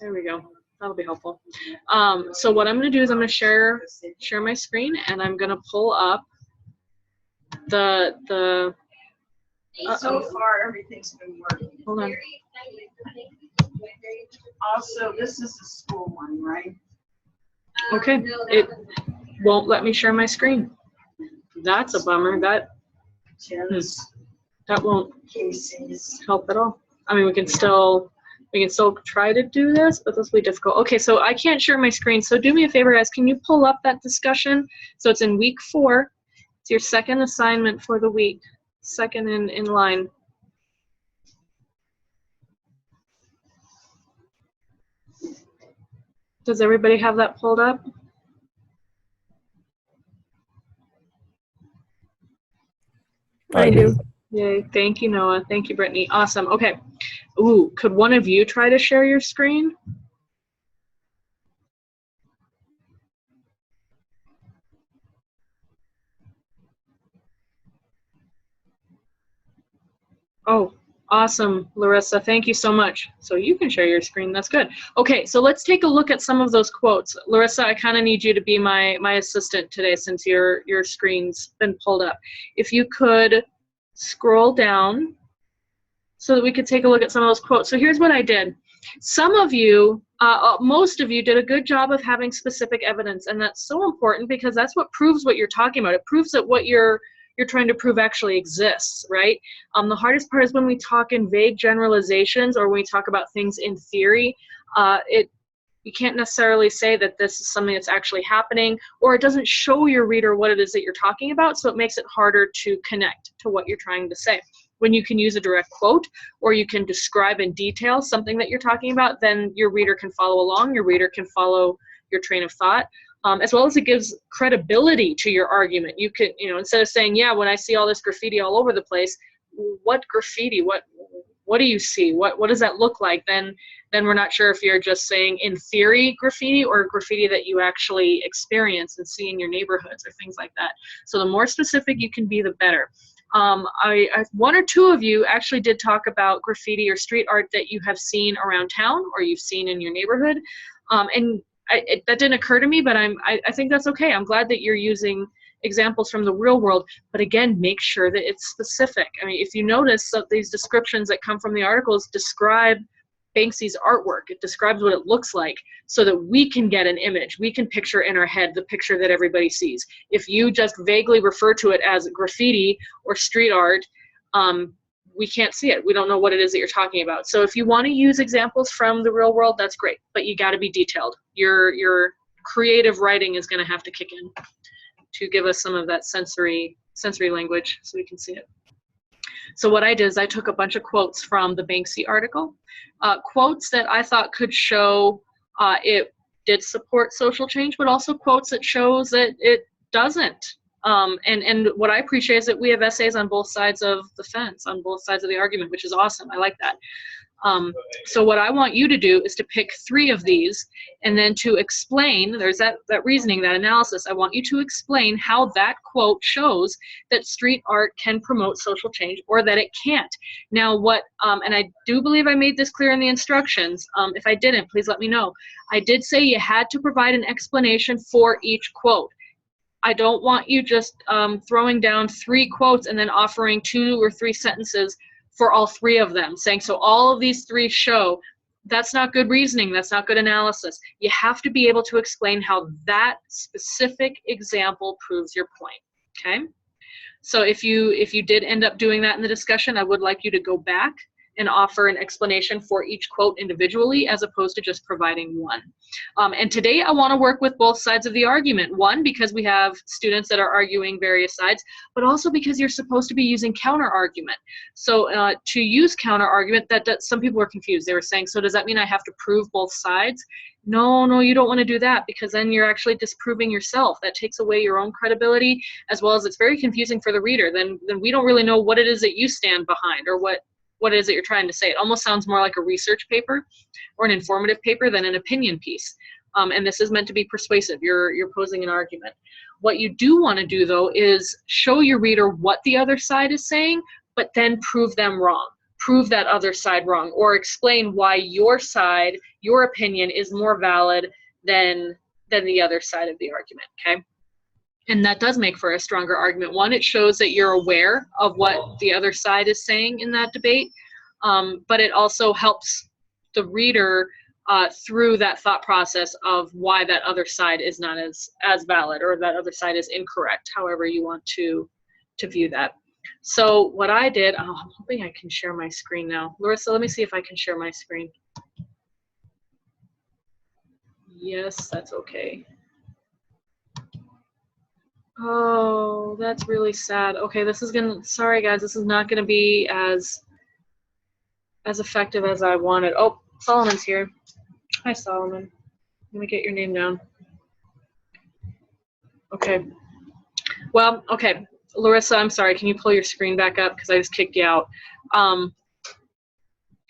There we go. That'll be helpful. So what I'm going to do is I'm going to share my screen, and I'm going to pull up the So far, everything's been working. Hold on. Also, this is the school one, right? Okay. It won't let me share my screen. That's a bummer. That won't help at all. I mean, we can still try to do this, but this will be difficult. Okay, so I can't share my screen. So do me a favor, guys. Can you pull up that discussion? So it's in week 4. It's your second assignment for the week. Second in line. Does everybody have that pulled up? I do. Yay, thank you, Noah. Thank you, Brittany. Awesome, okay. Ooh, could one of you try to share your screen? Oh, awesome, Larissa. Thank you so much. So you can share your screen. That's good. Okay, so let's take a look at some of those quotes. Larissa, I kind of need you to be my assistant today since your screen's been pulled up. If you could scroll down so that we could take a look at some of those quotes. So here's what I did. Some of you, most of you did a good job of having specific evidence, and that's so important because that's what proves what you're talking about. It proves that what you're trying to prove actually exists, right? The hardest part is when we talk in vague generalizations or when we talk about things in theory. You can't necessarily say that this is something that's actually happening, or it doesn't show your reader what it is that you're talking about, so it makes it harder to connect to what you're trying to say. When you can use a direct quote or you can describe in detail something that you're talking about, then your reader can follow along, your reader can follow your train of thought. As well as it gives credibility to your argument. You could, instead of saying, yeah, when I see all this graffiti all over the place, what graffiti? What do you see? What does that look like? Then we're not sure if you're just saying in theory graffiti or graffiti that you actually experience and see in your neighborhoods or things like that. So the more specific you can be, the better. One or two of you actually did talk about graffiti or street art that you have seen around town or you've seen in your neighborhood. That didn't occur to me, but I think that's okay. I'm glad that you're using examples from the real world, but again, make sure that it's specific. I mean, if you notice that these descriptions that come from the articles describe Banksy's artwork, it describes what it looks like so that we can get an image. We can picture in our head the picture that everybody sees. If you just vaguely refer to it as graffiti or street art, we can't see it. We don't know what it is that you're talking about. So if you want to use examples from the real world, that's great, but you got to be detailed. Your creative writing is going to have to kick in to give us some of that sensory language so we can see it. So what I did is I took a bunch of quotes from the Banksy article, quotes that I thought could show it did support social change, but also quotes that shows that it doesn't. And what I appreciate is that we have essays on both sides of the fence, on both sides of the argument, which is awesome. I like that. So what I want you to do is to pick 3 of these and then to explain, there's that reasoning, that analysis. I want you to explain how that quote shows that street art can promote social change or that it can't. Now and I do believe I made this clear in the instructions. If I didn't, please let me know. I did say you had to provide an explanation for each quote. I don't want you just throwing down 3 quotes and then offering 2 or 3 sentences for all 3 of them, saying, so all of these 3 show. That's not good reasoning. That's not good analysis. You have to be able to explain how that specific example proves your point, okay? So if you did end up doing that in the discussion, I would like you to go back and offer an explanation for each quote individually as opposed to just providing one. And today I want to work with both sides of the argument. One, because we have students that are arguing various sides, but also because you're supposed to be using counter argument. So to use counter argument, that some people were confused. They were saying, so does that mean I have to prove both sides? No, you don't want to do that because then you're actually disproving yourself. That takes away your own credibility, as well as it's very confusing for the reader. Then we don't really know what it is that you stand behind or what it is that you're trying to say. It almost sounds more like a research paper or an informative paper than an opinion piece. And this is meant to be persuasive. You're posing an argument. What you do want to do, though, is show your reader what the other side is saying, but then prove them wrong. prove that other side wrong, or explain why your side, your opinion is more valid than the other side of the argument, okay? And that does make for a stronger argument. One, it shows that you're aware of what the other side is saying in that debate, but it also helps the reader through that thought process of why that other side is not as valid, or that other side is incorrect, however you want to view that. So what I did, I'm hoping I can share my screen now. Larissa, let me see if I can share my screen. Yes, that's okay. Oh, that's really sad. Okay, this is sorry guys, this is not gonna be as effective as I wanted. Oh, Solomon's here. Hi, Solomon. Let me get your name down. Okay. Well, okay. Larissa, I'm sorry. Can you pull your screen back up? Because I just kicked you out.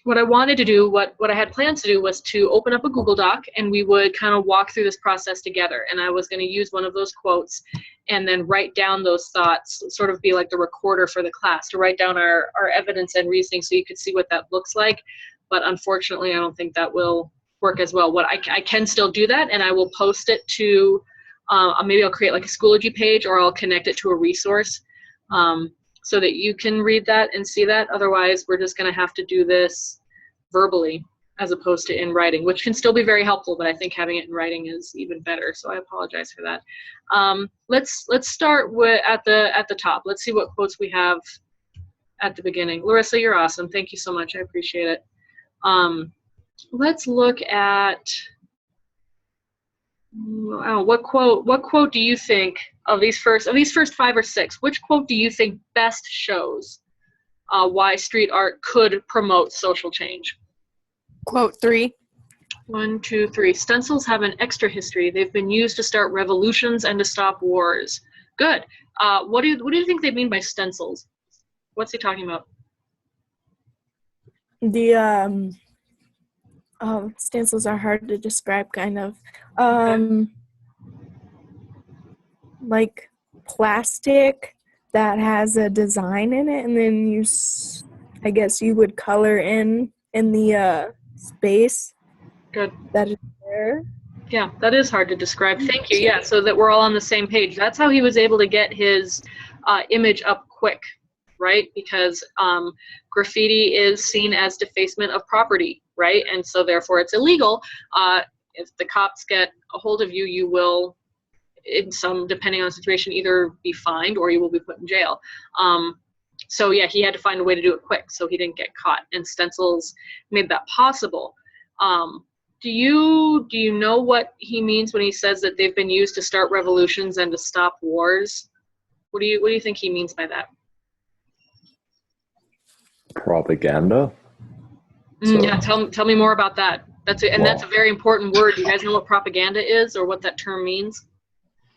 What I wanted to do, what I had plans to do, was to open up a Google Doc, and we would kind of walk through this process together. And I was going to use one of those quotes and then write down those thoughts, sort of be like the recorder for the class, to write down our evidence and reasoning so you could see what that looks like. But unfortunately, I don't think that will work as well. What I can still do that, and I will post it to, maybe I'll create like a Schoology page, or I'll connect it to a resource so that you can read that and see that. Otherwise, we're just going to have to do this verbally as opposed to in writing, which can still be very helpful, but I think having it in writing is even better. So I apologize for that. Let's start with at the top. Let's see what quotes we have at the beginning. Larissa, you're awesome. Thank you so much. I appreciate it. Let's look at what quote do you think of these first 5 or 6? Which quote do you think best shows why street art could promote social change? Quote 3. 1, 2, 3. Stencils have an extra history. They've been used to start revolutions and to stop wars. Good. What do you think they mean by stencils? What's he talking about? The stencils are hard to describe, kind of. Like plastic that has a design in it, and then I guess you would color in the space. Good. That is there. Yeah, that is hard to describe. Thank you. Yeah, so that we're all on the same page. That's how he was able to get his image up quick, right? Because graffiti is seen as defacement of property, right? And so therefore it's illegal. If the cops get a hold of you, you will, in some, depending on the situation, either be fined or you will be put in jail. So yeah, he had to find a way to do it quick so he didn't get caught, and stencils made that possible. Do you know what he means when he says that they've been used to start revolutions and to stop wars? What do you think he means by that? Propaganda. Yeah, tell me more about that. That's a very important word. Do you guys know what propaganda is, or what that term means?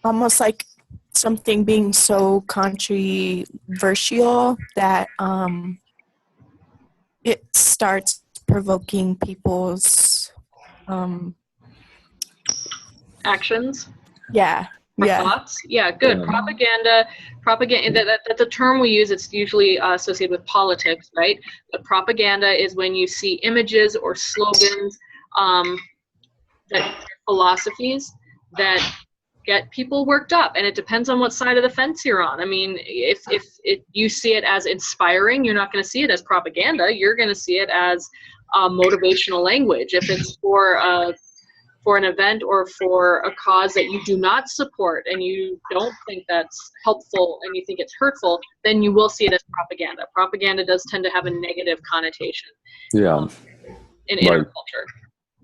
Almost like something being so controversial that it starts provoking people's Actions? yeah. Thoughts? Yeah, good. Propaganda, that's a term we use. It's usually associated with politics, right? But propaganda is when you see images or slogans, philosophies that get people worked up, and it depends on what side of the fence you're on. I mean, if you see it as inspiring, you're not going to see it as propaganda. You're going to see it as motivational language. If it's for an event or for a cause that you do not support and you don't think that's helpful and you think it's hurtful, then you will see it as propaganda. Propaganda does tend to have a negative connotation. Yeah. In our culture.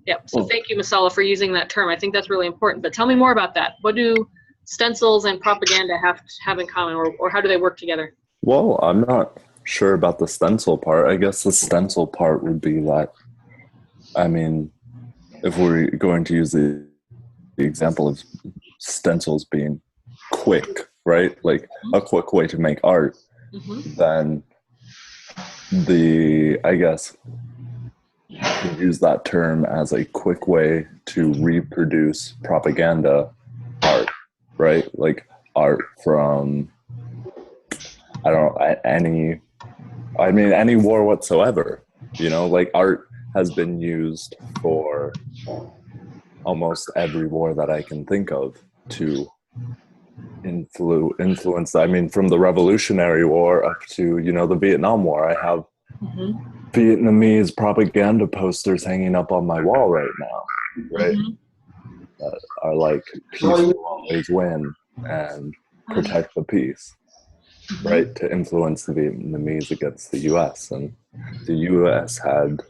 Yep. So thank you, Masala, for using that term. I think that's really important. But tell me more about that. What do stencils and propaganda have in common, or how do they work together? Well, I'm not sure about the stencil part. I guess the stencil part would be that, I mean, if we're going to use the example of stencils being quick, right? Like a quick way to make art, then I guess you use that term as a quick way to reproduce propaganda art, right? Like art from, I don't know, any I mean, any war whatsoever. You know, like art has been used for almost every war that I can think of to influence. I mean, from the Revolutionary War up to, you know, the Vietnam War. I have Vietnamese propaganda posters hanging up on my wall right now, right? That are like, peace will always win and protect the peace, right? To influence the Vietnamese against the US. And the US had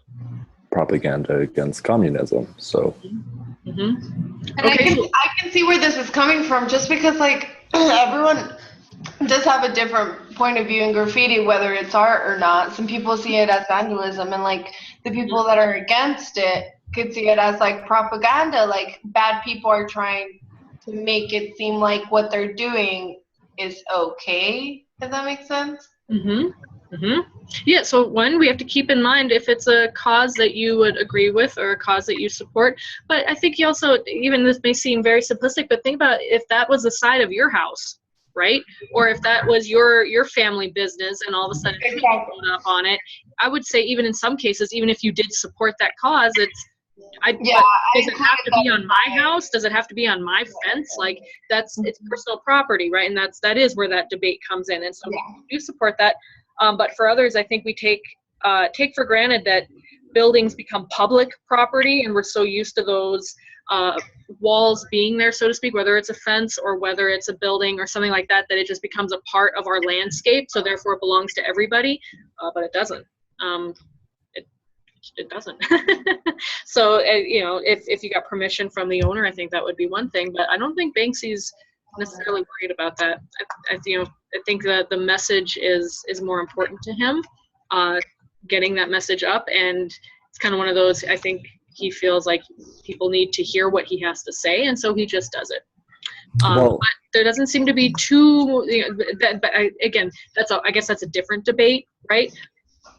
propaganda against communism. So And Okay, I can see where this is coming from, just because like everyone does have a different point of view in graffiti, whether it's art or not. Some people see it as vandalism, and like the people that are against it could see it as like propaganda, like bad people are trying to make it seem like what they're doing is okay. Does that make sense? Yeah, so one, we have to keep in mind if it's a cause that you would agree with or a cause that you support. But I think you also, even this may seem very simplistic, but think about if that was the side of your house, right? Or if that was your family business and all of a sudden people showed up on it. I would say even in some cases, even if you did support that cause, does it have to be on my house? Does it have to be on my fence? Like it's personal property, right? And that is where that debate comes in. And so we do support that. But for others, I think we take for granted that buildings become public property, and we're so used to those walls being there, so to speak, whether it's a fence or whether it's a building or something like that, that it just becomes a part of our landscape. So therefore, it belongs to everybody, but it doesn't. It doesn't. So you know, if you got permission from the owner, I think that would be one thing. But I don't think Banksy's necessarily worried about that. I think that the message is more important to him, getting that message up, and it's kind of one of those, I think he feels like people need to hear what he has to say, and so he just does it. But there doesn't seem to be too, again, I guess that's a different debate, right?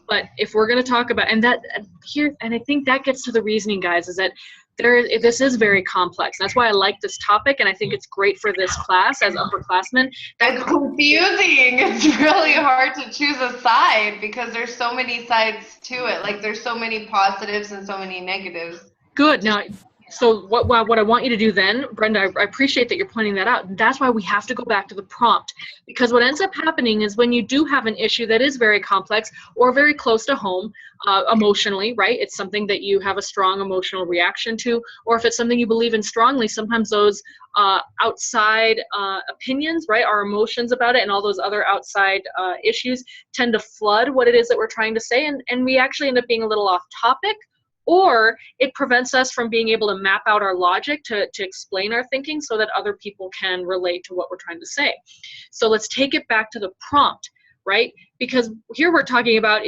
But if we're going to talk about, and I think that gets to the reasoning, guys, is that this is very complex. That's why I like this topic, and I think it's great for this class as upperclassmen. It's confusing. It's really hard to choose a side because there's so many sides to it. Like there's so many positives and so many negatives. Good. Now, so what I want you to do then, Brenda, I appreciate that you're pointing that out. That's why we have to go back to the prompt, because what ends up happening is when you do have an issue that is very complex or very close to home emotionally, right? It's something that you have a strong emotional reaction to, or if it's something you believe in strongly, sometimes those outside opinions, right, our emotions about it and all those other outside issues tend to flood what it is that we're trying to say, and we actually end up being a little off topic, or it prevents us from being able to map out our logic to explain our thinking so that other people can relate to what we're trying to say. So let's take it back to the prompt, right? Because here we're talking about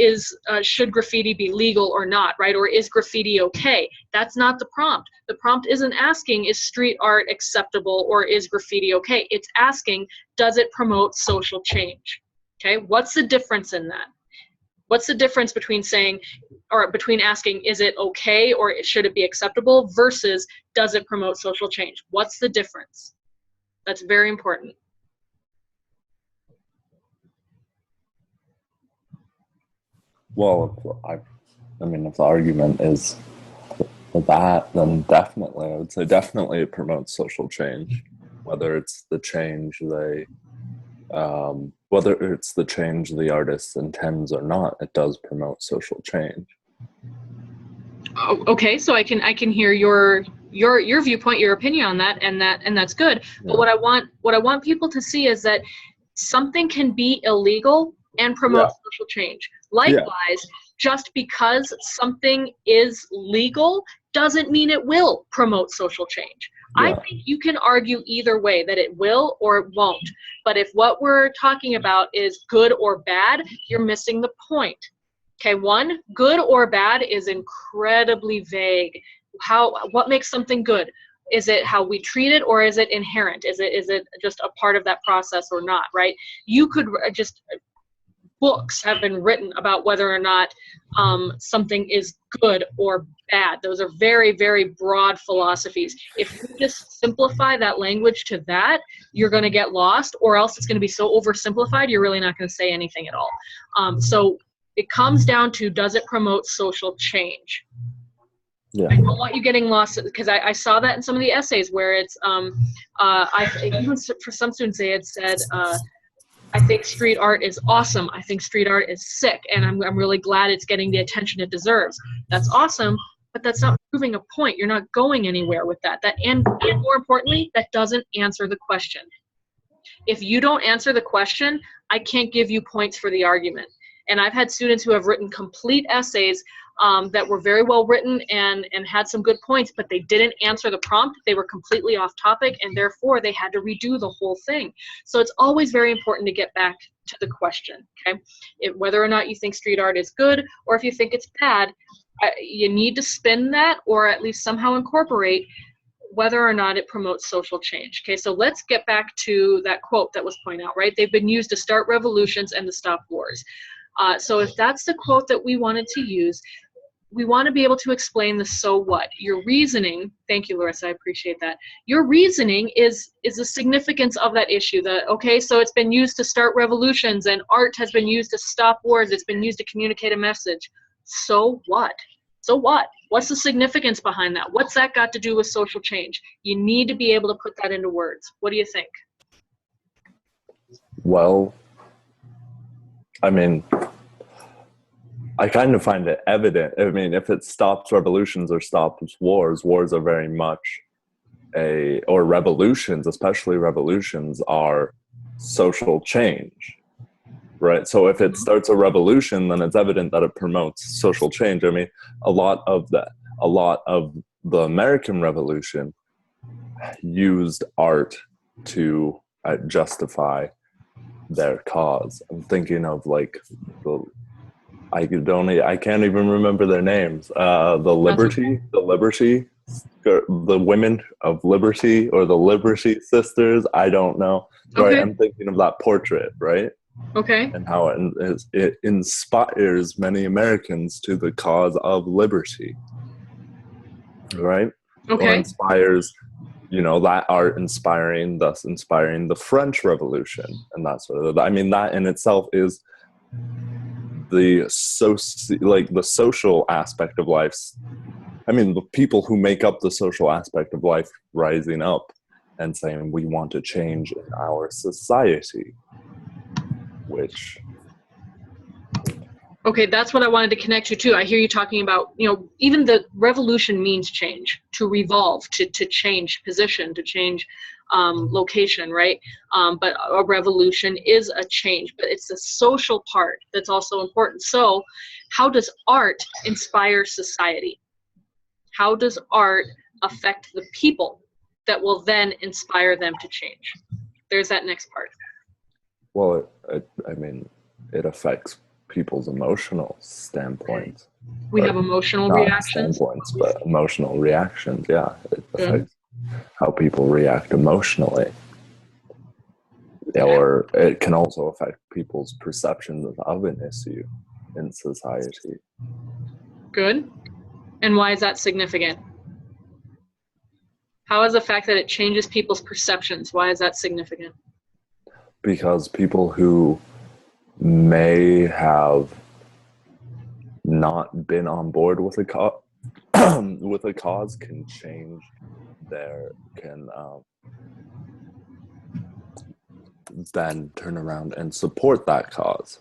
should graffiti be legal or not, right? Or is graffiti okay? That's not the prompt. The prompt isn't asking, is street art acceptable or is graffiti okay? It's asking, does it promote social change? Okay, what's the difference in that? What's the difference between saying, or between asking, is it okay or should it be acceptable versus does it promote social change? What's the difference? That's very important. well, I mean, if the argument is that, then definitely, I would say definitely it promotes social change, whether it's the change the artist intends or not. It does promote social change. Oh, okay, so I can hear your viewpoint, your opinion on that, and that's good. Yeah. But what I want people to see is that something can be illegal and promote social change. Likewise, just because something is legal doesn't mean it will promote social change. I think you can argue either way, that it will or it won't. But if what we're talking about is good or bad, you're missing the point. Okay, one, good or bad is incredibly vague. What makes something good? Is it how we treat it, or is it inherent? Is it just a part of that process or not, right? You could books have been written about whether or not something is good or bad. Those are very, very broad philosophies. If you just simplify that language to that, you're going to get lost, or else it's going to be so oversimplified, you're really not going to say anything at all. So It comes down to, does it promote social change? Yeah. I don't want you getting lost, because I saw that in some of the essays where it's even for some students they had said, I think street art is awesome. I think street art is sick, and I'm really glad it's getting the attention it deserves. That's awesome, but that's not proving a point. You're not going anywhere with that. And more importantly, that doesn't answer the question. If you don't answer the question, I can't give you points for the argument. And I've had students who have written complete essays that were very well written and had some good points, but they didn't answer the prompt. They were completely off topic, and therefore they had to redo the whole thing. So it's always very important to get back to the question, okay? Whether or not you think street art is good or if you think it's bad, you need to spin that, or at least somehow incorporate whether or not it promotes social change. Okay, so let's get back to that quote that was pointed out, right? They've been used to start revolutions and to stop wars. So if that's the quote that we wanted to use, we want to be able to explain the so what. Your reasoning, thank you, Larissa, I appreciate that. Your reasoning is the significance of that issue. Okay, so it's been used to start revolutions, and art has been used to stop wars. It's been used to communicate a message. So what? So what? What's the significance behind that? What's that got to do with social change? You need to be able to put that into words. What do you think? Well, I mean, I kind of find it evident. I mean, if it stops revolutions or stops wars, wars are very much or revolutions, especially revolutions, are social change, right? So if it starts a revolution, then it's evident that it promotes social change. I mean, a lot of the American Revolution used art to justify their cause. I'm thinking of like I can't even remember their names. The Women of Liberty, or the Liberty Sisters. I don't know. Right? Okay. I'm thinking of that portrait, right? Okay. And how it inspires many Americans to the cause of liberty, right? Okay. Or inspires, that art thus inspiring the French Revolution and that sort of. I mean, that in itself is the social aspect of life. I mean, the people who make up the social aspect of life rising up and saying we want to change in our society, which. Okay, that's what I wanted to connect you to. I hear you talking about, even the revolution means change, to revolve, to change position, to change location, right? But a revolution is a change, but it's the social part that's also important. So how does art inspire society? How does art affect the people that will then inspire them to change? There's that next part. Well, I mean, it affects people's emotional standpoints. We have emotional reactions. Standpoints, but emotional reactions, yeah. It affects how people react emotionally. Or it can also affect people's perceptions of an issue in society. Good. And why is that significant? How is the fact that it changes people's perceptions, why is that significant? Because people who may have not been on board with a cause can change then turn around and support that cause,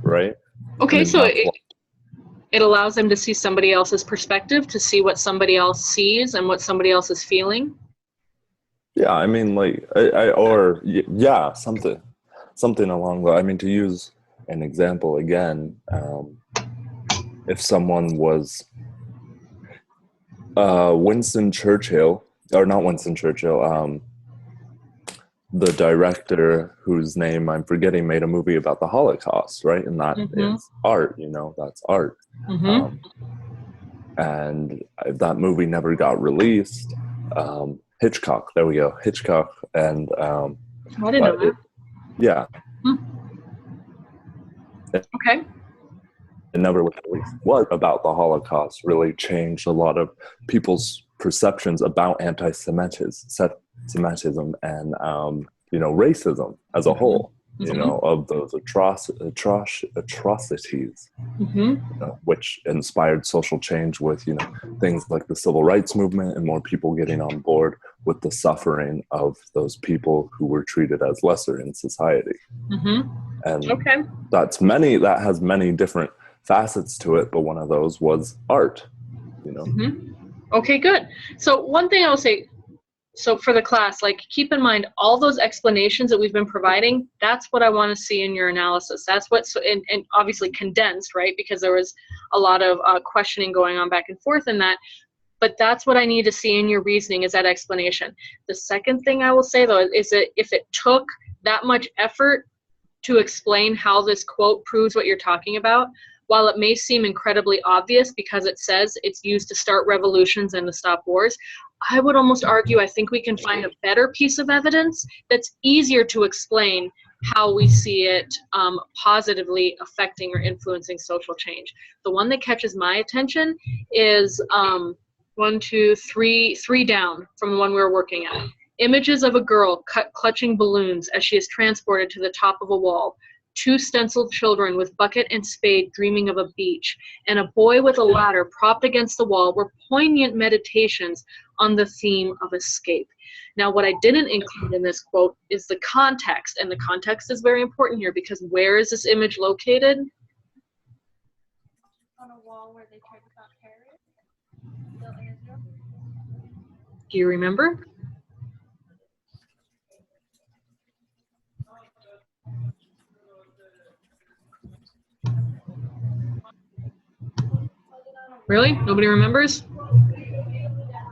right? Okay, I mean, so it allows them to see somebody else's perspective, to see what somebody else sees and what somebody else is feeling. Yeah, I mean, like, something along the. I mean, to use an example again, if someone was Winston Churchill, or not Winston Churchill, the director whose name I'm forgetting made a movie about the Holocaust, right? And that is art, that's art. And that movie never got released. Hitchcock, there we go, Hitchcock, and I didn't know that. Yeah. Okay. It never was released. What about the Holocaust really changed a lot of people's perceptions about anti-Semitism and racism as a whole, you know, of those atrocities, Mm-hmm. you know, which inspired social change with, you know, things like the civil rights movement and more people getting on board with the suffering of those people who were treated as lesser in society. Mm-hmm. And Okay. that has many different facets to it, but one of those was art, you know. Mm-hmm. Okay, good. So one thing I'll say, so for the class, like, keep in mind all those explanations that we've been providing, that's what I want to see in your analysis. That's what's, and obviously condensed, right? Because there was a lot of questioning going on back and forth in that. But that's what I need to see in your reasoning, is that explanation. The second thing I will say, though, is that if it took that much effort to explain how this quote proves what you're talking about, while it may seem incredibly obvious because it says it's used to start revolutions and to stop wars, I would almost argue I think we can find a better piece of evidence that's easier to explain how we see it positively affecting or influencing social change. The one that catches my attention is three down from the one we were working at. Images of a girl clutching balloons as she is transported to the top of a wall. 2 stenciled children with bucket and spade dreaming of a beach, and a boy with a ladder propped against the wall were poignant meditations on the theme of escape. Now, what I didn't include in this quote is the context, and the context is very important here, because where is this image located? On a wall where they tried to stop terrorists built in Israel. Do you remember? Really? Nobody remembers?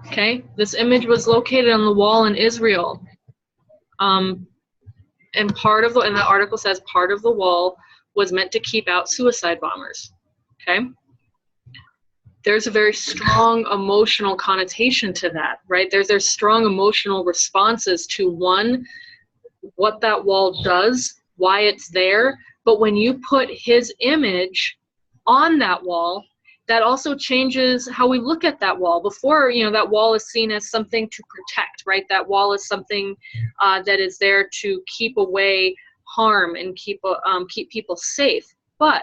Okay, this image was located on the wall in Israel. And the article says part of the wall was meant to keep out suicide bombers. Okay? There's a very strong emotional connotation to that, right? There's strong emotional responses to, one, what that wall does, why it's there, but when you put his image on that wall, that also changes how we look at that wall. Before, you know, that wall is seen as something to protect, right? That wall is something that is there to keep away harm and keep people safe. But,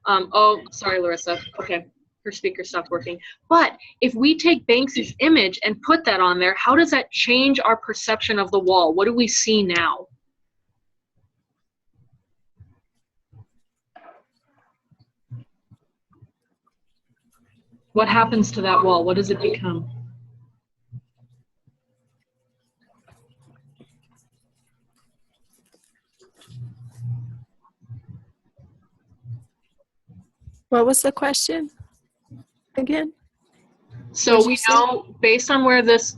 oh, sorry, Larissa. Okay, her speaker stopped working. But if we take Banksy's image and put that on there, how does that change our perception of the wall? What do we see now? What happens to that wall? What does it become? What was the question again? So What'd you we say? know, based on where this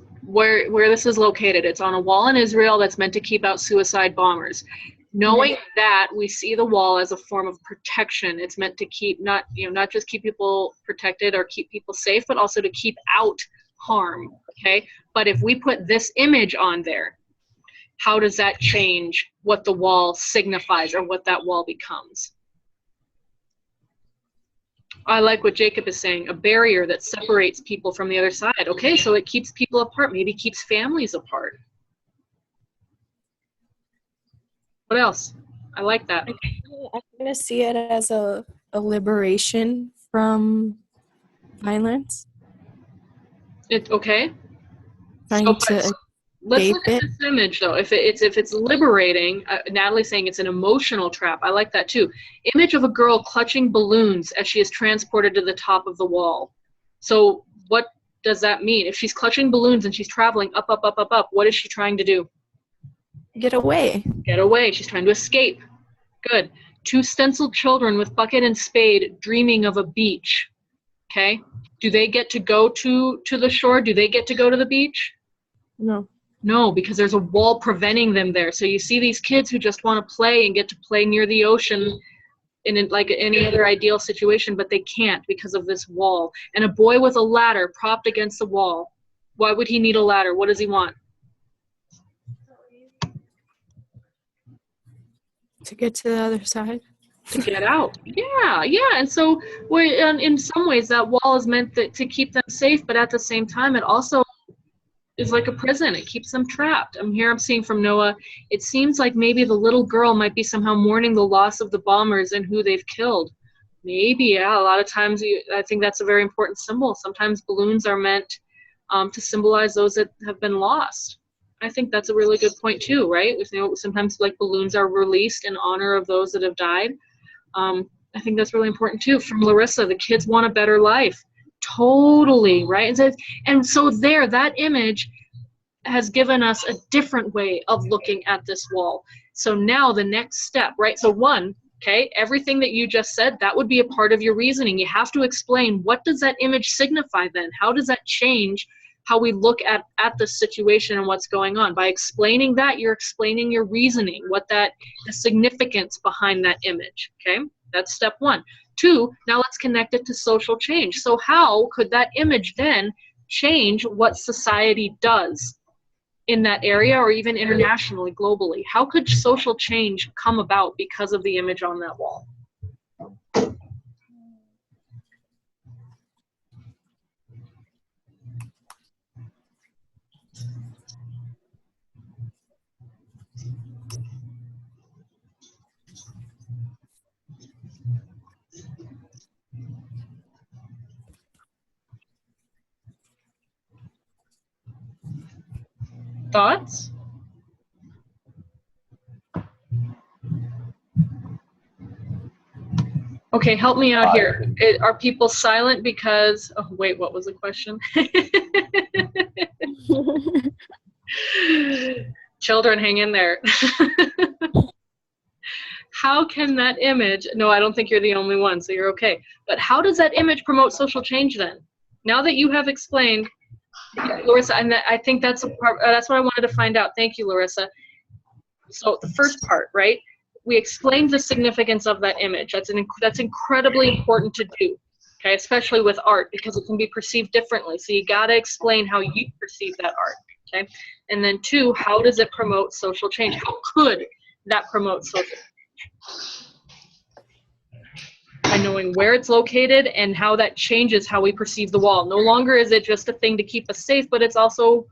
is located, it's on a wall in Israel that's meant to keep out suicide bombers. Knowing that, we see the wall as a form of protection. It's meant to keep not just keep people protected or keep people safe, but also to keep out harm. Okay, but if we put this image on there, how does that change what the wall signifies or what that wall becomes? I like what Jacob is saying, a barrier that separates people from the other side. Okay, so it keeps people apart, maybe keeps families apart. What else? I like that. I'm going to see it as a liberation from violence. Okay. Trying to Let's escape look at it. this image though. If it's liberating, Natalie's saying it's an emotional trap. I like that too. Image of a girl clutching balloons as she is transported to the top of the wall. So what does that mean? If she's clutching balloons and she's traveling up, up, up, up, up, what is she trying to do? Get away. Get away. She's trying to escape. Good. 2 stenciled children with bucket and spade dreaming of a beach. Okay. Do they get to go to the shore? Do they get to go to the beach? No. No, because there's a wall preventing them there. So you see these kids who just want to play and get to play near the ocean in like any other ideal situation, but they can't because of this wall. And a boy with a ladder propped against the wall. Why would he need a ladder? What does he want? To get to the other side. To get out. Yeah. And so in some ways that wall is meant to keep them safe, but at the same time it also is like a prison. It keeps them trapped. I'm seeing from Noah, it seems like maybe the little girl might be somehow mourning the loss of the bombers and who they've killed. Maybe, yeah. A lot of times, I think that's a very important symbol. Sometimes balloons are meant to symbolize those that have been lost. I think that's a really good point too, right? Sometimes like balloons are released in honor of those that have died. I think that's really important too. From Larissa, the kids want a better life. Totally, right? And so there, that image has given us a different way of looking at this wall. So now the next step, right? So one, okay, everything that you just said, that would be a part of your reasoning. You have to explain, what does that image signify then? How does that change how we look at the situation and what's going on? By explaining that, you're explaining your reasoning, the significance behind that image, okay? That's step one. Two, now let's connect it to social change. So how could that image then change what society does in that area, or even internationally, globally? How could social change come about because of the image on that wall? Thoughts? Okay, help me out here. Are people silent because, oh wait, what was the question? Children, hang in there. How can that image, no, I don't think you're the only one, so you're okay. But how does that image promote social change then? Now that you have explained, Larissa, and I think that's that's what I wanted to find out. Thank you, Larissa. So the first part, right? We explained the significance of that image. That's incredibly important to do, okay? Especially with art, because it can be perceived differently. So you got to explain how you perceive that art, okay? And then two, how does it promote social change? How could that promote social change? By knowing where it's located and how that changes how we perceive the wall. No longer is it just a thing to keep us safe, but it's also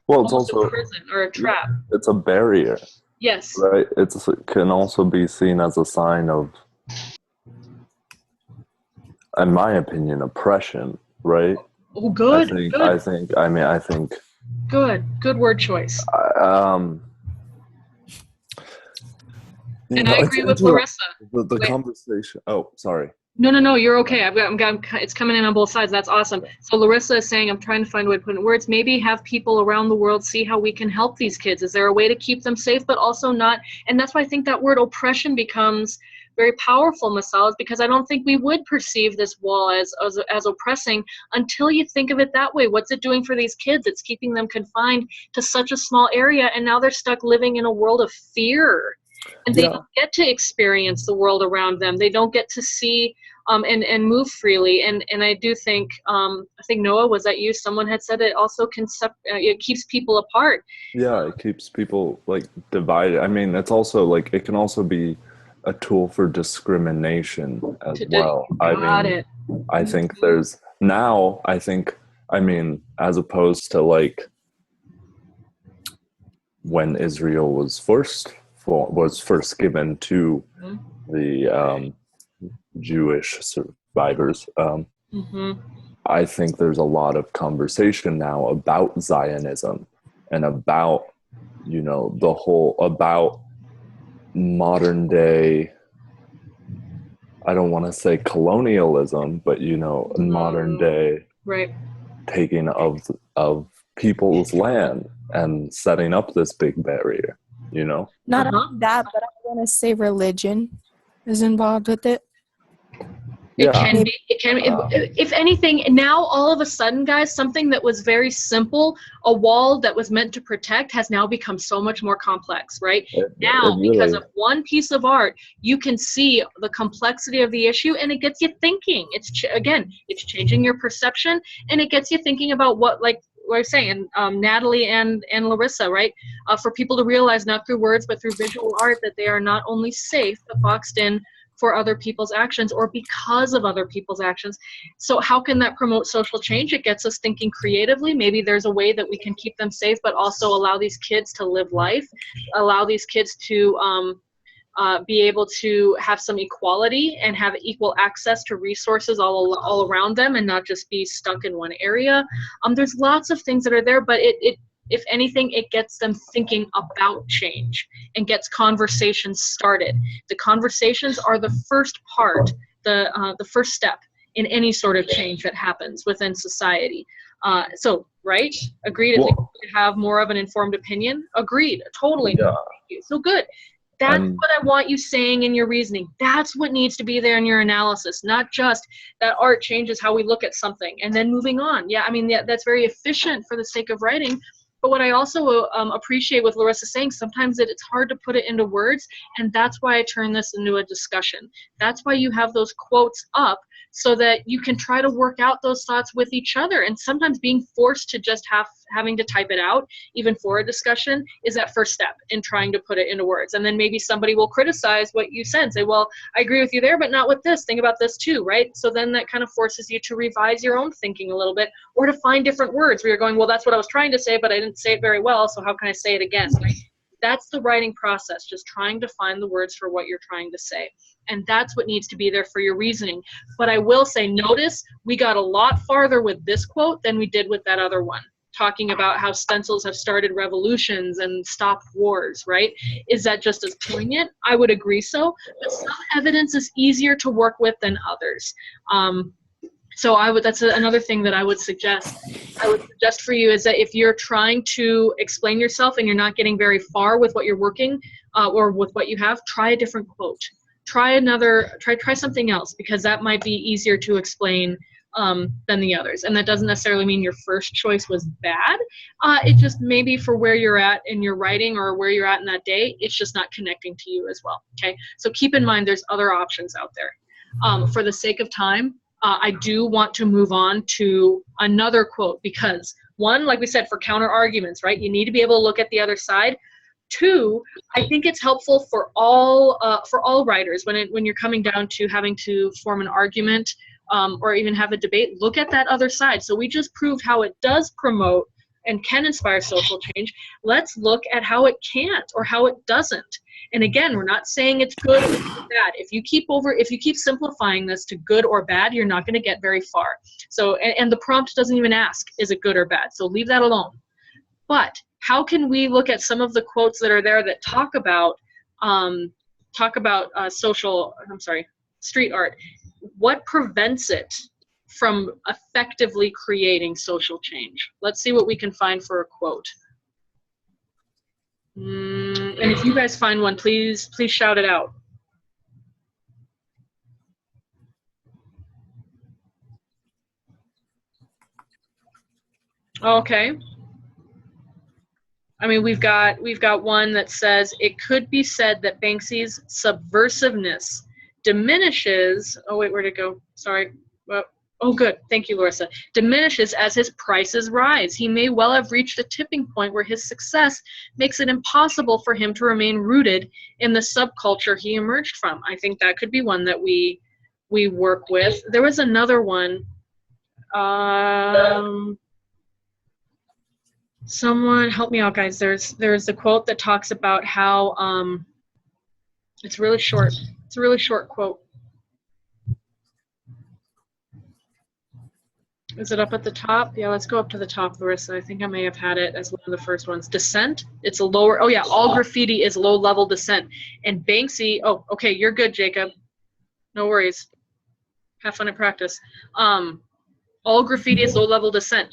almost a prison or a trap. It's a barrier. Yes. Right. It can also be seen as a sign of, in my opinion, oppression. Right. Oh, good. I think. Good word choice. And I agree with Larissa. The conversation. Oh, sorry. No, you're okay. It's coming in on both sides. That's awesome. So Larissa is saying, I'm trying to find a way to put it in words. Maybe have people around the world see how we can help these kids. Is there a way to keep them safe, but also not? And that's why I think that word oppression becomes very powerful, Masal, because I don't think we would perceive this wall as oppressing until you think of it that way. What's it doing for these kids? It's keeping them confined to such a small area, and now they're stuck living in a world of fear. And they don't get to experience the world around them. They don't get to see and move freely. And I do think, I think Noah, was that you? Someone had said it also it keeps people apart. Yeah, it keeps people like divided. I mean, it's also like, it can also be a tool for discrimination as well. I think there's now, as opposed to like when Israel was first given to the Jewish survivors. I think there's a lot of conversation now about Zionism and about, about modern day, I don't want to say colonialism, but, modern day taking of people's land and setting up this big barrier. Not only that, but I want to say religion is involved with it. It can be. If anything, now all of a sudden, guys, something that was very simple, a wall that was meant to protect, has now become so much more complex, right? Because of one piece of art, you can see the complexity of the issue, and it gets you thinking. It's changing your perception, and it gets you thinking about what we're saying, Natalie and Larissa, right? For people to realize, not through words, but through visual art, that they are not only safe, but boxed in for other people's actions or because of other people's actions. So how can that promote social change? It gets us thinking creatively. Maybe there's a way that we can keep them safe, but also allow these kids to live life, allow these kids to be able to have some equality and have equal access to resources all around them and not just be stuck in one area. There's lots of things that are there, but it if anything, it gets them thinking about change and gets conversations started. The conversations are the first part, the first step in any sort of change that happens within society. So, right? Agreed. If we could have more of an informed opinion, agreed. Totally. Yeah. Thank you. So good. That's what I want you saying in your reasoning. That's what needs to be there in your analysis, not just that art changes how we look at something and then moving on. Yeah, I mean, that's very efficient for the sake of writing. But what I also appreciate with Larissa saying, sometimes it's hard to put it into words, and that's why I turn this into a discussion. That's why you have those quotes up, so that you can try to work out those thoughts with each other. And sometimes being forced to just having to type it out, even for a discussion, is that first step in trying to put it into words. And then maybe somebody will criticize what you said and say, well, I agree with you there, but not with this. Think about this too, right? So then that kind of forces you to revise your own thinking a little bit, or to find different words where you're going, well, that's what I was trying to say, but I didn't say it very well, so how can I say it again, right? That's the writing process, just trying to find the words for what you're trying to say. And that's what needs to be there for your reasoning. But I will say, notice we got a lot farther with this quote than we did with that other one, talking about how stencils have started revolutions and stopped wars, right? Is that just as poignant? I would agree so. But some evidence is easier to work with than others. So that's another thing that I would suggest. I would suggest for you is that if you're trying to explain yourself and you're not getting very far with what you're working or with what you have, try a different quote. Try something else, because that might be easier to explain than the others. And that doesn't necessarily mean your first choice was bad. It just maybe for where you're at in your writing or where you're at in that day, it's just not connecting to you as well. Okay, so keep in mind there's other options out there. For the sake of time, I do want to move on to another quote, because one, like we said, for counter arguments, right? You need to be able to look at the other side. Two, I think it's helpful for all writers when you're coming down to having to form an argument or even have a debate. Look at that other side. So we just proved how it does promote and can inspire social change. Let's look at how it can't or how it doesn't. And again, we're not saying it's good or bad. If you keep simplifying this to good or bad, you're not going to get very far. So, and the prompt doesn't even ask, is it good or bad? So leave that alone. But how can we look at some of the quotes that are there that talk about street art? What prevents it from effectively creating social change? Let's see what we can find for a quote. And if you guys find one, please shout it out. Okay. I mean, we've got one that says, it could be said that Banksy's subversiveness diminishes. Oh wait, where'd it go? Sorry. Well, oh, good. Thank you, Larissa. Diminishes as his prices rise. He may well have reached a tipping point where his success makes it impossible for him to remain rooted in the subculture he emerged from. I think that could be one that we work with. There was another one. Someone help me out, guys. There's a quote that talks about how it's really short. It's a really short quote. Is it up at the top? Yeah, let's go up to the top, Larissa. I think I may have had it as one of the first ones. Dissent. It's a lower. Oh yeah, all graffiti is low-level dissent. And Banksy. Oh, okay, you're good, Jacob. No worries. Have fun at practice. All graffiti is low-level dissent.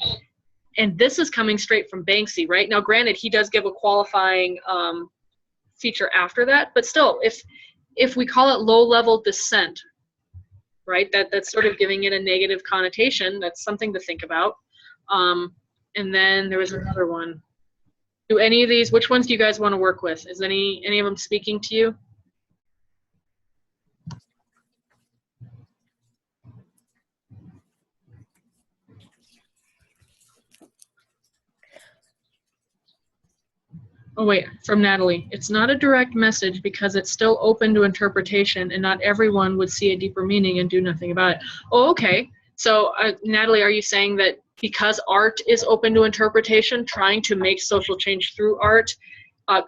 And this is coming straight from Banksy, right? Now, granted, he does give a qualifying feature after that, but still, if we call it low-level dissent, right, that's sort of giving it a negative connotation. That's something to think about. And then there was another one. Do any of these, which ones do you guys want to work with? Is any of them speaking to you? Oh wait, from Natalie. It's not a direct message because it's still open to interpretation and not everyone would see a deeper meaning and do nothing about it. Oh, okay. So Natalie, are you saying that because art is open to interpretation, trying to make social change through art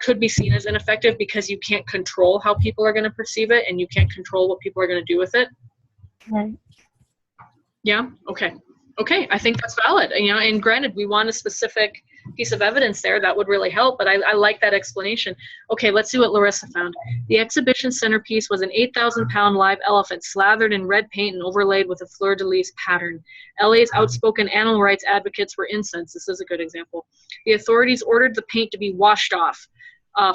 could be seen as ineffective because you can't control how people are going to perceive it and you can't control what people are going to do with it? Right. Yeah. Okay. Okay. I think that's valid. And granted, we want a specific piece of evidence there that would really help, but I like that explanation. Okay. Let's see what Larissa found. The exhibition centerpiece was an 8,000-pound live elephant slathered in red paint and overlaid with a fleur-de-lis pattern. LA's outspoken animal rights advocates were incensed. This is a good example. The authorities ordered the paint to be washed off.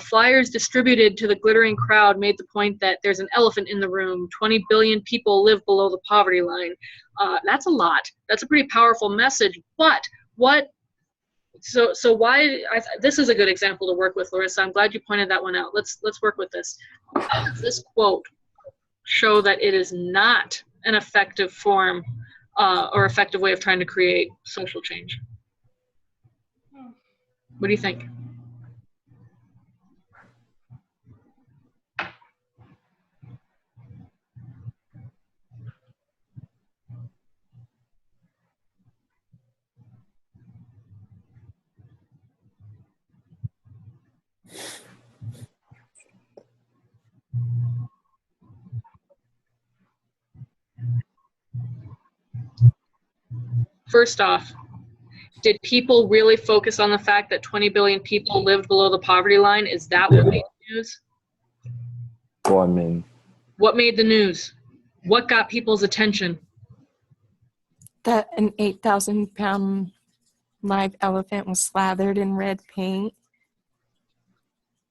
Flyers distributed to the glittering crowd made the point that there's an elephant in the room. 20 billion people live below the poverty line. That's a lot. That's a pretty powerful message. But what? So why? This is a good example to work with, Larissa. I'm glad you pointed that one out. Let's work with this. How does this quote show that it is not an effective form or effective way of trying to create social change? What do you think? First off, did people really focus on the fact that 20 billion people lived below the poverty line? Is that what made the news? Well, I mean, What made the news? What got people's attention? That an 8,000-pound live elephant was slathered in red paint.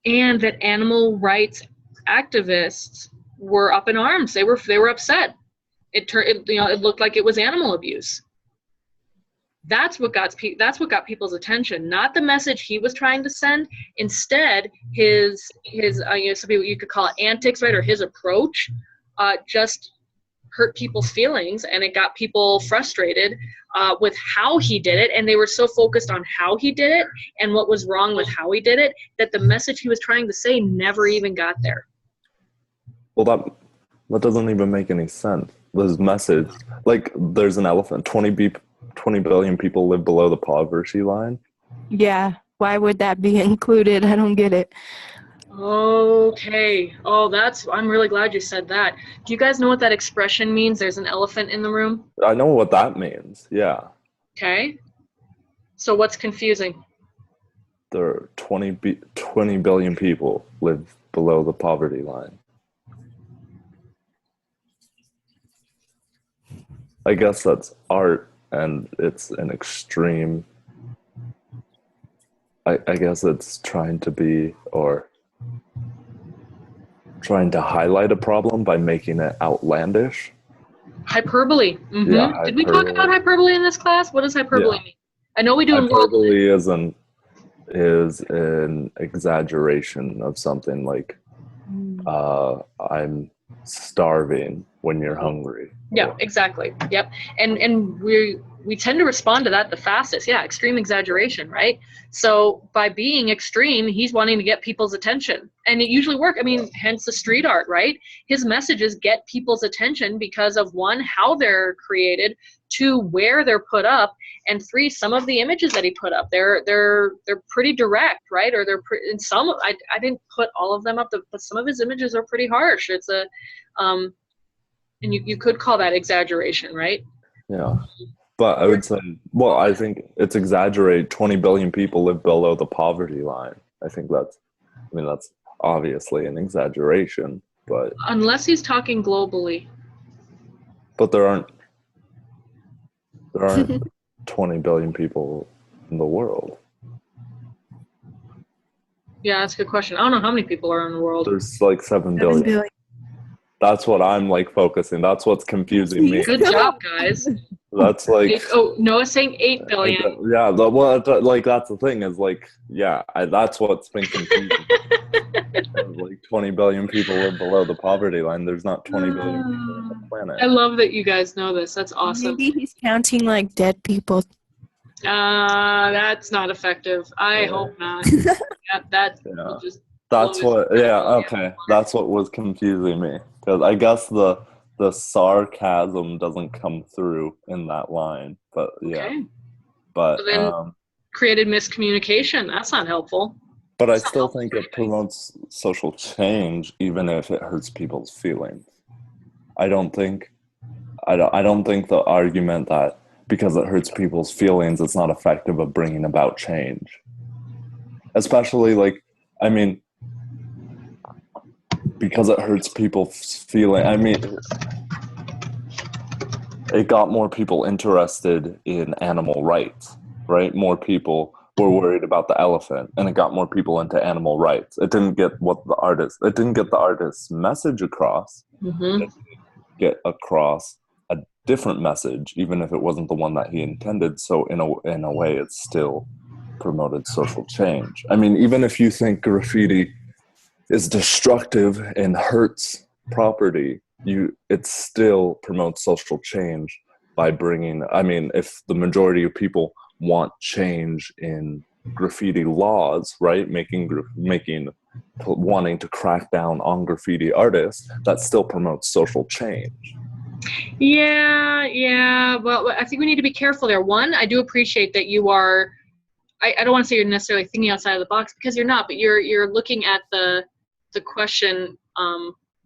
And that animal rights activists were up in arms. They were upset. It looked like it was animal abuse. That's what got people's attention, not the message he was trying to send. Instead, his some people, you could call it antics, right, or his approach, just hurt people's feelings, and it got people frustrated with how he did it, and they were so focused on how he did it and what was wrong with how he did it that the message he was trying to say never even got there. well, that doesn't even make any sense. This message, like, there's an elephant. 20 billion people live below the poverty line. Yeah, why would that be included? I don't get it. Okay. Oh, I'm really glad you said that. Do you guys know what that expression means? There's an elephant in the room? I know what that means. Yeah. Okay. So what's confusing? There are 20 billion people live below the poverty line. I guess that's art, and it's an extreme. I guess it's trying to highlight a problem by making it outlandish. Hyperbole. Mm-hmm. Yeah, Did we talk about hyperbole in this class? What does hyperbole mean? I know we do in world. Hyperbole is an exaggeration of something, like I'm starving when you're hungry. Yeah, exactly. Yep. And we tend to respond to that the fastest. Yeah, extreme exaggeration, right? So by being extreme, he's wanting to get people's attention. And it usually works. I mean, hence the street art, right? His messages get people's attention because of, one, how they're created, two, where they're put up, and three, some of the images that he put up. They're pretty direct, right? Or in some, I didn't put all of them up, but some of his images are pretty harsh. It's and you could call that exaggeration, right? Yeah. But I would say, well, I think it's exaggerate. 20 billion people live below the poverty line. I think that's obviously an exaggeration, but unless he's talking globally. But there aren't 20 billion people in the world. Yeah, that's a good question. I don't know how many people are in the world. There's like 7 billion. That's what I'm like focusing. That's what's confusing me. Good job, guys. That's like Noah's saying 8 billion. Yeah, well, like that's the thing is like, yeah, that's what's been confusing. Like 20 billion people live below the poverty line. There's not 20 billion people on the planet. I love that you guys know this. That's awesome. Maybe he's counting like dead people. That's not effective. I Yeah. hope not. Yeah, that Yeah. will just That's blow what, his yeah, credibility out okay. of the water. That's what was confusing me. Because I guess the sarcasm doesn't come through in that line. But yeah. Okay. But So then created miscommunication. That's not helpful. but I It's not still helpful think for it anybody. promotes social change even if it hurts people's feelings. I don't think I don't think the argument that because it hurts people's feelings it's not effective of bringing about change. Especially like I mean because it hurts people's feeling. I mean it got more people interested in animal rights, right? More people were worried about the elephant, and it got more people into animal rights. It didn't get it didn't get the artist's message across. Mm-hmm. It get across a different message, even if it wasn't the one that he intended. So in a way, it still promoted social change. I mean, even if you think graffiti is destructive and hurts property, it still promotes social change by bringing. I mean, if the majority of people want change in graffiti laws, right, making wanting to crack down on graffiti artists, that still promotes social change. Yeah. Well, I think we need to be careful there. One, I do appreciate that you are. I don't want to say you're necessarily thinking outside of the box because you're not, but you're looking at the question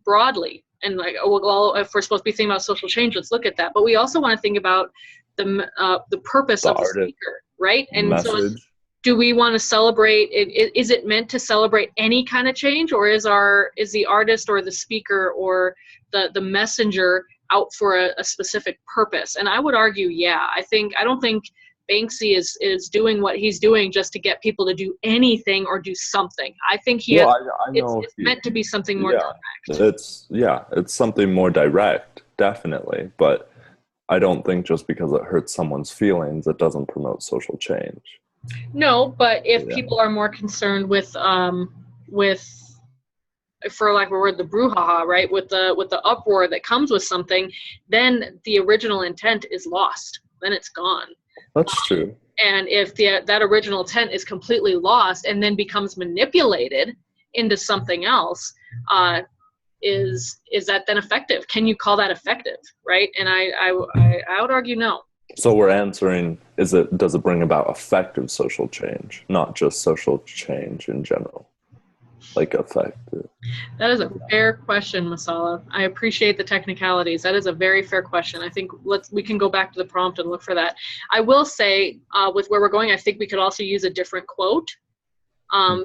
broadly and like, oh well, if we're supposed to be thinking about social change, let's look at that. But we also want to think about the purpose The of the artist speaker, right? And so, message. do we want to celebrate? Is it meant to celebrate any kind of change, or is the artist or the speaker or the messenger out for a specific purpose? And I would argue, yeah. I don't think Banksy is doing what he's doing just to get people to do anything or do something. I think Well, I it's know. meant to be something more Yeah, direct. it's something more direct, definitely. But I don't think just because it hurts someone's feelings, it doesn't promote social change. No, but if Yeah. people are more concerned with for lack of a word, the brouhaha, right, with the uproar that comes with something, then the original intent is lost. Then it's gone. That's true. And if that original intent is completely lost and then becomes manipulated into something else, is that then effective? Can you call that effective, right? And I would argue no. So we're answering: does it bring about effective social change, not just social change in general, like effective? That is a fair question, Masala. I appreciate the technicalities. That is a very fair question. I think we can go back to the prompt and look for that. I will say, with where we're going, I think we could also use a different quote.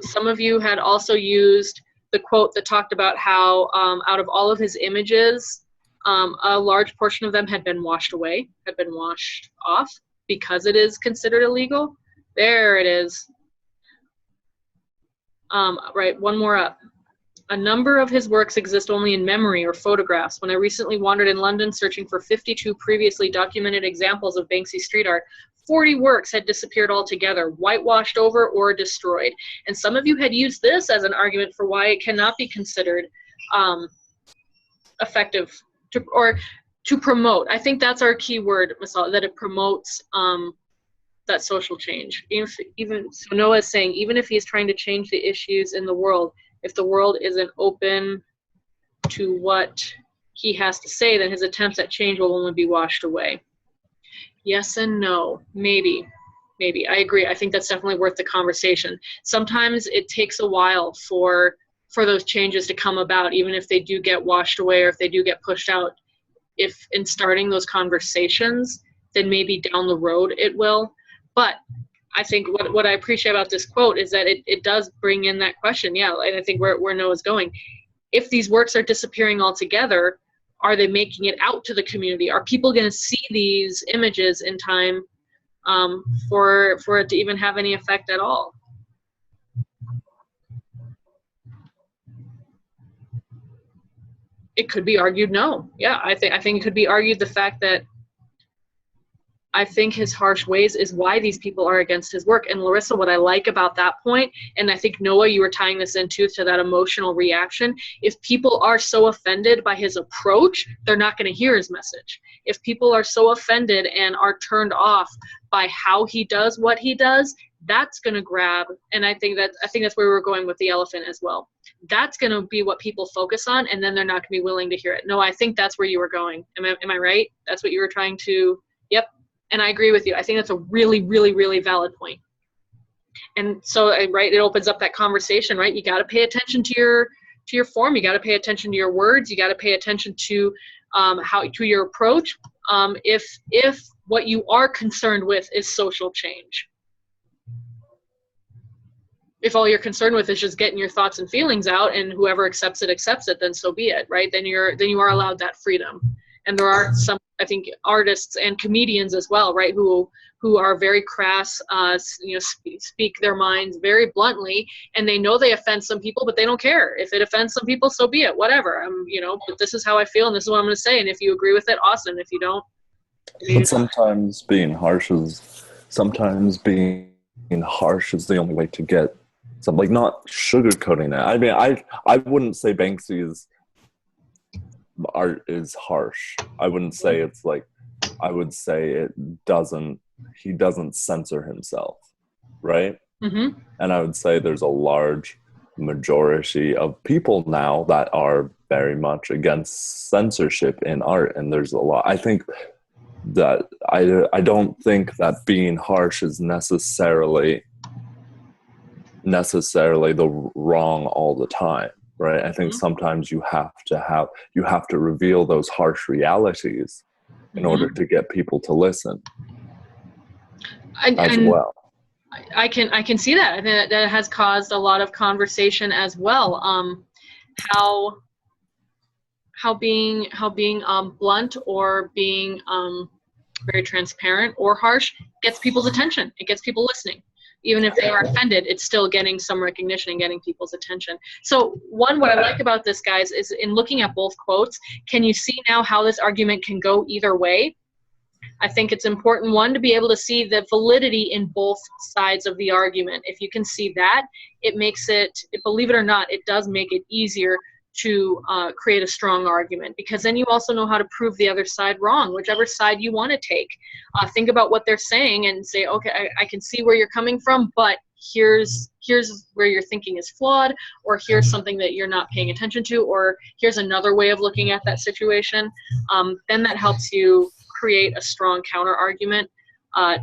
Some of you had also used the quote that talked about how out of all of his images, a large portion of them had been washed away, had been washed off because it is considered illegal. There it is. Right, one more up. A number of his works exist only in memory or photographs. When I recently wandered in London searching for 52 previously documented examples of Banksy street art, 40 works had disappeared altogether, whitewashed over or destroyed. And some of you had used this as an argument for why it cannot be considered effective to promote. I think that's our key word, Masala, that it promotes that social change. So Noah's saying, even if he's trying to change the issues in the world, if the world isn't open to what he has to say, then his attempts at change will only be washed away. Yes and no. Maybe. I agree. I think that's definitely worth the conversation. Sometimes it takes a while for those changes to come about, even if they do get washed away or if they do get pushed out. If in starting those conversations, then maybe down the road it will. But I think what I appreciate about this quote is that it does bring in that question. Yeah, and I think where Noah's going. If these works are disappearing altogether, are they making it out to the community? Are people going to see these images in time for it to even have any effect at all? It could be argued no. Yeah, I think it could be argued the fact that I think his harsh ways is why these people are against his work. And Larissa, what I like about that point, and I think Noah, you were tying this into to that emotional reaction, if people are so offended by his approach, they're not going to hear his message. If people are so offended and are turned off by how he does what he does, that's going to grab, and I think that's where we're going with the elephant as well. That's going to be what people focus on, and then they're not going to be willing to hear it. No, I think that's where you were going. Am I right? That's what you were trying to, yep. And I agree with you. I think that's a really, really, really valid point. And so, right, it opens up that conversation, right? You got to pay attention to your form. You got to pay attention to your words. You got to pay attention to to your approach. If what you are concerned with is social change. If all you're concerned with is just getting your thoughts and feelings out, and whoever accepts it, then so be it, right? Then you are allowed that freedom. And there are some, I think, artists and comedians as well, right, who are very crass, speak their minds very bluntly, and they know they offend some people, but they don't care. If it offends some people, so be it, whatever. But this is how I feel, and this is what I'm going to say. And if you agree with it, awesome. If you don't, but sometimes being harsh is the only way to get something, like not sugarcoating it. I mean, I wouldn't say Banksy's art is harsh. I wouldn't say it's like, I would say he doesn't censor himself, right? Mm-hmm. And I would say there's a large majority of people now that are very much against censorship in art, and there's a lot. I think that I don't think that being harsh is necessarily the wrong all the time, right? I think sometimes you have to reveal those harsh realities in order to get people to listen as well. I can see that. I think that has caused a lot of conversation as well. How being blunt or being very transparent or harsh gets people's attention. It gets people listening. Even if they are offended, it's still getting some recognition and getting people's attention. So what I like about this, guys, is in looking at both quotes, can you see now how this argument can go either way? I think it's important, one, to be able to see the validity in both sides of the argument. If you can see that, it makes it, believe it or not, it does make it easier to create a strong argument, because then you also know how to prove the other side wrong, whichever side you want to take. Think about what they're saying and say, okay, I can see where you're coming from, but here's where your thinking is flawed, or here's something that you're not paying attention to, or here's another way of looking at that situation. Then that helps you create a strong counter argument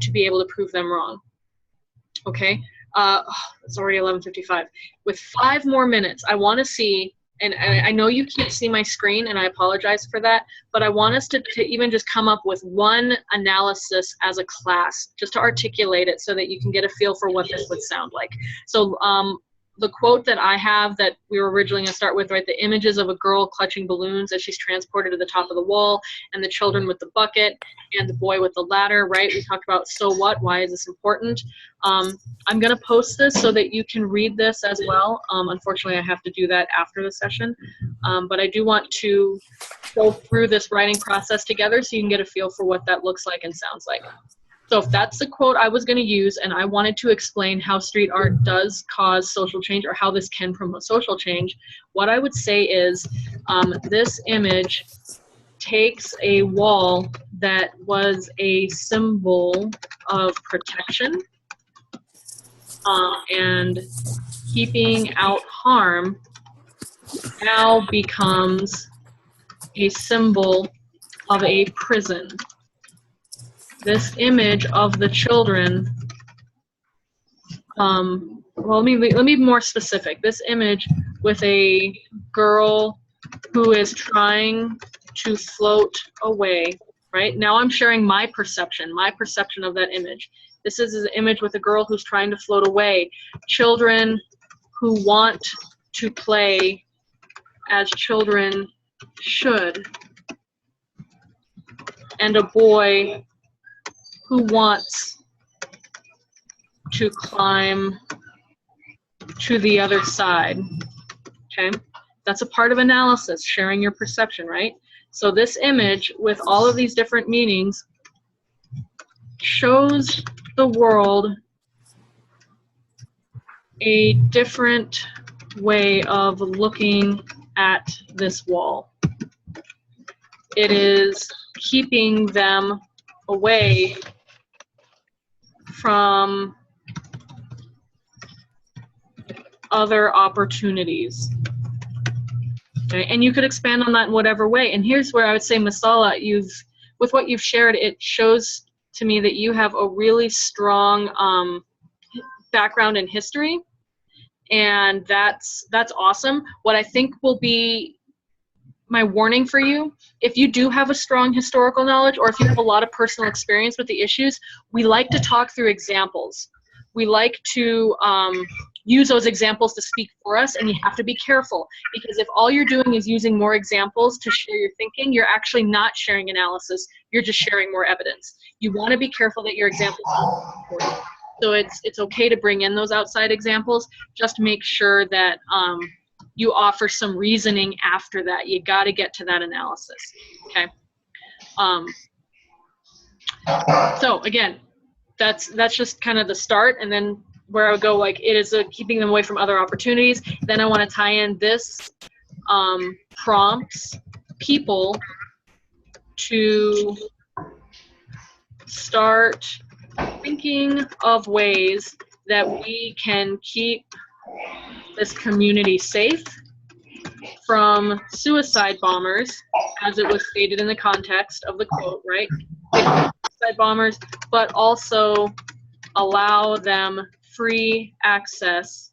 to be able to prove them wrong. Okay, it's already 11:55. With 5 more minutes, I want to see, and I know you can't see my screen, and I apologize for that, but I want us to even just come up with one analysis as a class, just to articulate it so that you can get a feel for what this would sound like. So the quote that I have that we were originally going to start with, right, the images of a girl clutching balloons as she's transported to the top of the wall, and the children with the bucket, and the boy with the ladder, right? We talked about, so what, why is this important? I'm going to post this so that you can read this as well. Unfortunately, I have to do that after the session, but I do want to go through this writing process together so you can get a feel for what that looks like and sounds like. So if that's the quote I was going to use, and I wanted to explain how street art does cause social change, or how this can promote social change, what I would say is this image takes a wall that was a symbol of protection and keeping out harm now becomes a symbol of a prison. This image of the children, well, let me be more specific. This image with a girl who is trying to float away, right? Now I'm sharing my perception of that image. This is an image with a girl who's trying to float away. Children who want to play as children should. And a boy who wants to climb to the other side, okay? That's a part of analysis, sharing your perception, right? So this image with all of these different meanings shows the world a different way of looking at this wall. It is keeping them away from other opportunities. Okay? And you could expand on that in whatever way. And here's where I would say, Masala, with what you've shared, it shows to me that you have a really strong background in history, and that's awesome. What I think will be my warning for you, if you do have a strong historical knowledge, or if you have a lot of personal experience with the issues, we like to talk through examples. We like to use those examples to speak for us, and you have to be careful, because if all you're doing is using more examples to share your thinking, you're actually not sharing analysis, you're just sharing more evidence. You want to be careful that your examples are important. So it's okay to bring in those outside examples, just make sure that you offer some reasoning after that. You got to get to that analysis, okay? So again, that's just kind of the start, and then where I would go, like, it is keeping them away from other opportunities. Then I want to tie in this prompts people to start thinking of ways that we can keep this community safe from suicide bombers, as it was stated in the context of the quote, right? Suicide bombers, but also allow them free access